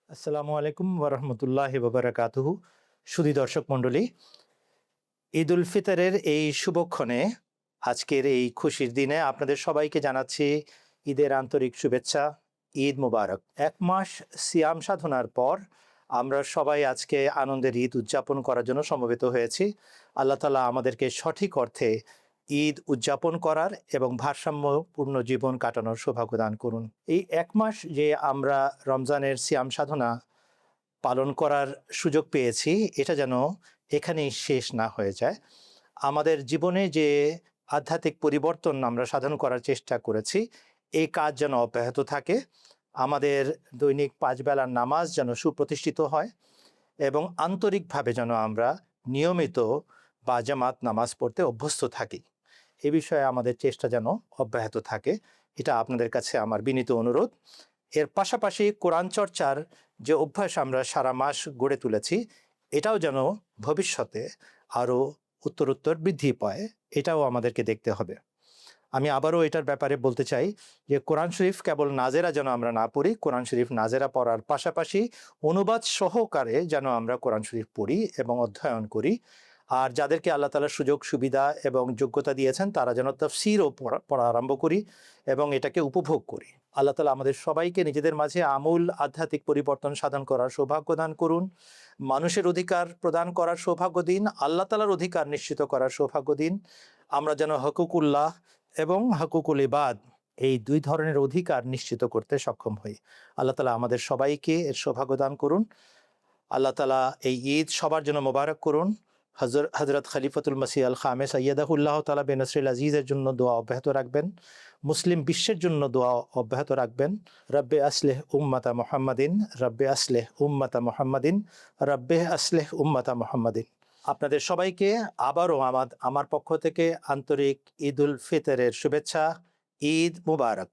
আসসালামু আলাইকুম ওরহমতুল্লাহি ওবারাকাতুহু। সুধী দর্শক মণ্ডলী, ঈদ উল ফিতরের এই শুভক্ষণে আজকের এই খুশির দিনে আপনাদের সবাইকে জানাচ্ছি ঈদের আন্তরিক শুভেচ্ছা। ঈদ মুবারক। এক মাস সিয়াম সাধনার পর আমরা সবাই আজকে আনন্দের ঈদ উদযাপন করার জন্য সমবেত হয়েছি। আল্লাহ তাআলা আমাদেরকে সঠিক অর্থে ঈদ উদযাপন করার এবং ভারসাম্যপূর্ণ জীবন কাটানোর সৌভাগ্য দান করুন। এই এক মাস যে আমরা রমজানের সিয়াম সাধনা পালন করার সুযোগ পেয়েছি, এটা যেন এখানেই শেষ না হয়ে যায়। আমাদের জীবনে যে আধ্যাত্মিক পরিবর্তন আমরা সাধন করার চেষ্টা করেছি, এই কাজ যেন অব্যাহত থাকে। আমাদের দৈনিক ৫ বেলার নামাজ যেন সুপ্রতিষ্ঠিত হয় এবং আন্তরিকভাবে যেন আমরা নিয়মিত বা জামাত নামাজ পড়তে অভ্যস্ত থাকি। এ বিষয়ে আমাদের চেষ্টা যেন অব্যাহত থাকে। এটা আপনাদের কাছে আমার বিনীত অনুরোধ। এর পাশাপাশি কোরআন চর্চার যে অভ্যাস আমরা সারা মাস গড়ে তুলেছি, এটাও যেন ভবিষ্যতে আরও উত্তরোত্তর বৃদ্ধি পায়, এটাও আমাদেরকে দেখতে হবে। আমি আবারও এটার ব্যাপারে বলতে চাই যে কোরআন শরীফ কেবল নাজেরা যেন আমরা না পড়ি, কোরআন শরীফ নাজেরা পড়ার পাশাপাশি অনুবাদ সহকারে যেন আমরা কোরআন শরীফ পড়ি এবং অধ্যয়ন করি। আর যাদেরকে আল্লাহ তাআলা সুযোগ সুবিধা এবং যোগ্যতা দিয়েছেন, তারা যেন তাফসীরও পড়া আরম্ভ করি এবং এটাকে উপভোগ করি। আল্লাহ তাআলা আমাদের সবাইকে নিজেদের মাঝে আমূল আধ্যাত্মিক পরিবর্তন সাধন করার সৌভাগ্য দান করুন। মানুষের অধিকার প্রদান করার সৌভাগ্য দিন, আল্লাহ তাআলার অধিকার নিশ্চিত করার সৌভাগ্য দিন। আমরা যেন হকুকুল্লাহ এবং হকুকুল ইবাদ, এই দুই ধরনের অধিকার নিশ্চিত করতে সক্ষম হই। আল্লাহ তাআলা আমাদের সবাইকে এর সৌভাগ্য দান করুন। আল্লাহ তাআলা এই ঈদ সবার জন্য মোবারক করুন। হযরত খলিফাতুল মসিহ আল খামেস আইয়াদাহুল্লাহ তাআলা বেনসরিল আজিজের জন্য দোয়া অব্যাহত রাখবেন। মুসলিম বিশ্বের জন্য দোয়া অব্যাহত রাখবেন। রব্বে আসলিহ উম্মাতা মুহাম্মাদিন, রব্বে আসলিহ উম্মাতা মুহাম্মাদিন, রব্বে আসলিহ উম্মাতা মুহাম্মাদিন। আপনাদের সবাইকে আবারও আমার পক্ষ থেকে আন্তরিক ঈদ উল ফিতরের শুভেচ্ছা। ঈদ মুবারক।